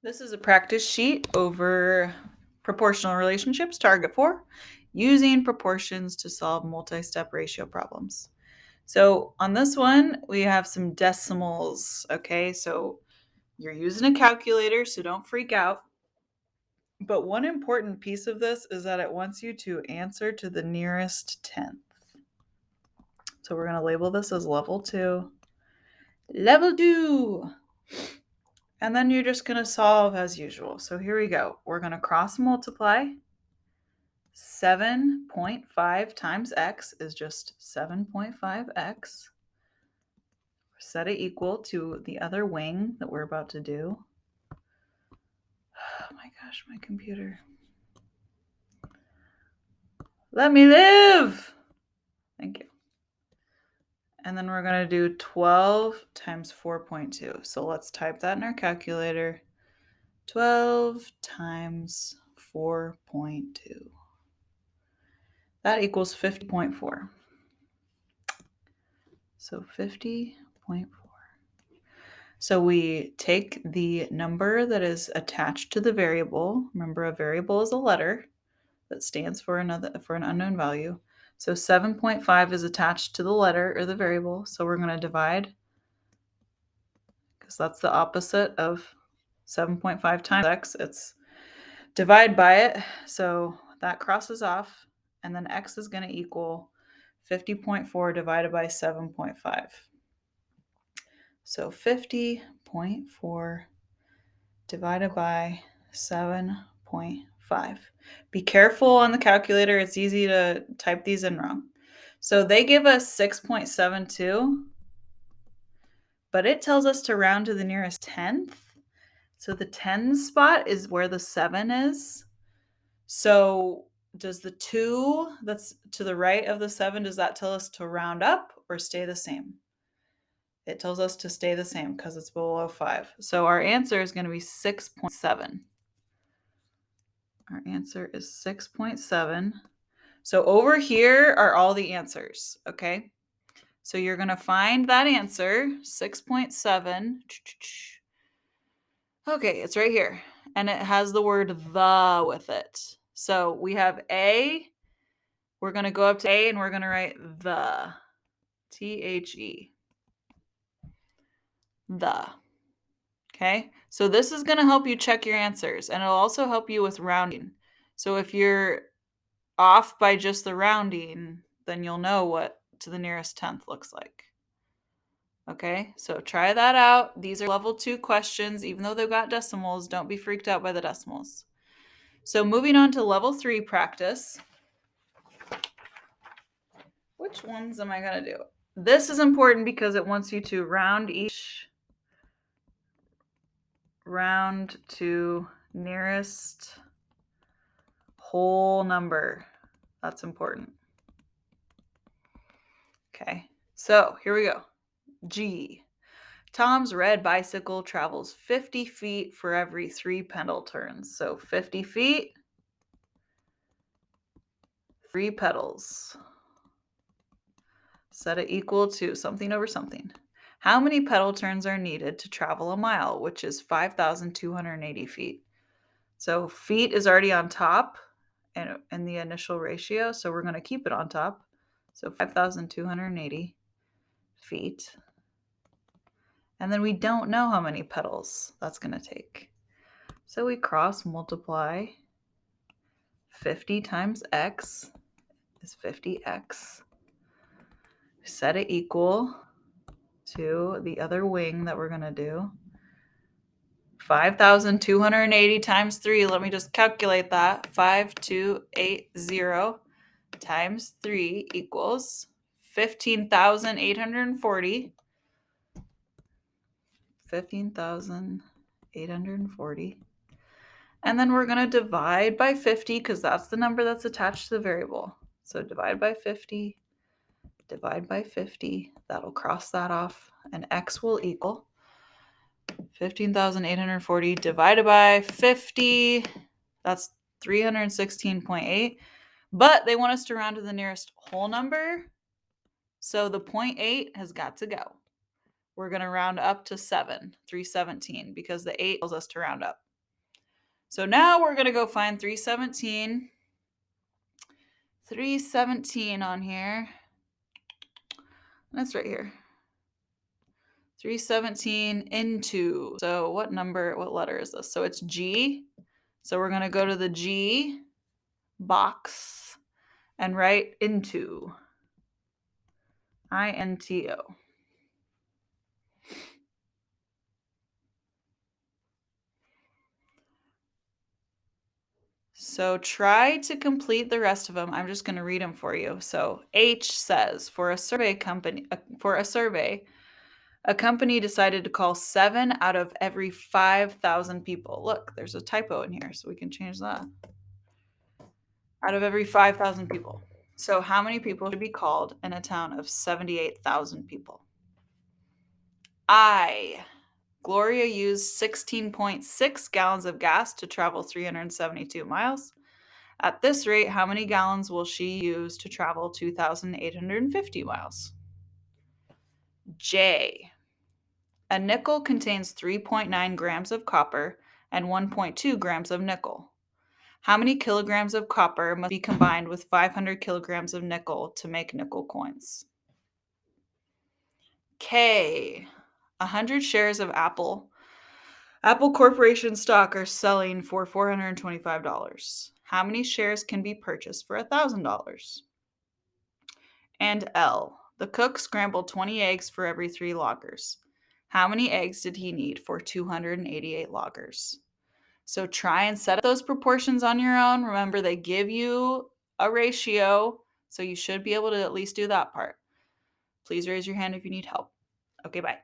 This is a practice sheet over proportional relationships, target 4, using proportions to solve multi-step ratio problems. So on this one, we have some decimals, okay? So you're using a calculator, so don't freak out. But one important piece of this is that it wants you to answer to the nearest tenth. So we're going to label this as level 2. Level 2. And then you're just going to solve as usual. So here we go. We're going to cross multiply. 7.5 times x is just 7.5x. Set it equal to the other wing that we're about to do. Oh my gosh, my computer. Let me live! Thank you. And then we're going to do 12 times 4.2. So let's type that in our calculator. 12 times 4.2. That equals 50.4. So 50.4. So we take the number that is attached to the variable. Remember, a variable is a letter that stands for an unknown value. So 7.5 is attached to the letter or the variable. So we're going to divide, because that's the opposite of 7.5 times x. It's divide by it. So that crosses off. And then x is going to equal 50.4 divided by 7.5. So 50.4 divided by 7.5. Be careful on the calculator. It's easy to type these in wrong. So they give us 6.72, but it tells us to round to the nearest tenth. So the 10 spot is where the 7 is. So does the 2 that's to the right of the 7, does that tell us to round up or stay the same? It tells us to stay the same because it's below 5. So our answer is going to be 6.7. Our answer is 6.7. So over here are all the answers, okay? So you're going to find that answer, 6.7. Okay, it's right here. And it has the word the with it. So we have A. We're going to go up to A and we're going to write the. T-H-E. The. Okay, so this is going to help you check your answers, and it'll also help you with rounding. So if you're off by just the rounding, then you'll know what to the nearest tenth looks like. Okay, so try that out. These are level 2 questions. Even though they've got decimals, don't be freaked out by the decimals. So moving on to level 3 practice. Which ones am I going to do? This is important because it wants you to round to nearest whole number. That's important. Okay, so here we go. G. Tom's red bicycle travels 50 feet for every 3 pedal turns. So 50 feet, 3 pedals. Set it equal to something over something. How many pedal turns are needed to travel a mile, which is 5,280 feet? So feet is already on top in the initial ratio, so we're going to keep it on top. So 5,280 feet. And then we don't know how many pedals that's going to take. So we cross multiply. 50 times x is 50x. Set it equal to the other wing that we're going to do. 5,280 times 3. Let me just calculate that. 5,280 times 3 equals 15,840. 15,840. And then we're going to divide by 50 because that's the number that's attached to the variable. So divide by 50, divide by 50. That'll cross that off. And x will equal 15,840 divided by 50. That's 316.8. But they want us to round to the nearest whole number. So the 0.8 has got to go. We're going to round up to 7, 317, because the 8 tells us to round up. So now we're going to go find 317. 317 on here. That's right here. 317 into. So what letter is this? So it's G. So we're going to go to the G box and write into. INTO. So try to complete the rest of them. I'm just going to read them for you. So H says, for a survey, a company decided to call 7 out of every 5,000 people. Look, there's a typo in here, so we can change that. Out of every 5,000 people. So how many people should be called in a town of 78,000 people? I. Gloria used 16.6 gallons of gas to travel 372 miles. At this rate, how many gallons will she use to travel 2,850 miles? J. A nickel contains 3.9 grams of copper and 1.2 grams of nickel. How many kilograms of copper must be combined with 500 kilograms of nickel to make nickel coins? K. 100 shares of Apple Corporation stock are selling for $425. How many shares can be purchased for $1,000? And L. The cook scrambled 20 eggs for every 3 loggers. How many eggs did he need for 288 loggers? So try and set up those proportions on your own. Remember, they give you a ratio, so you should be able to at least do that part. Please raise your hand if you need help. Okay, bye.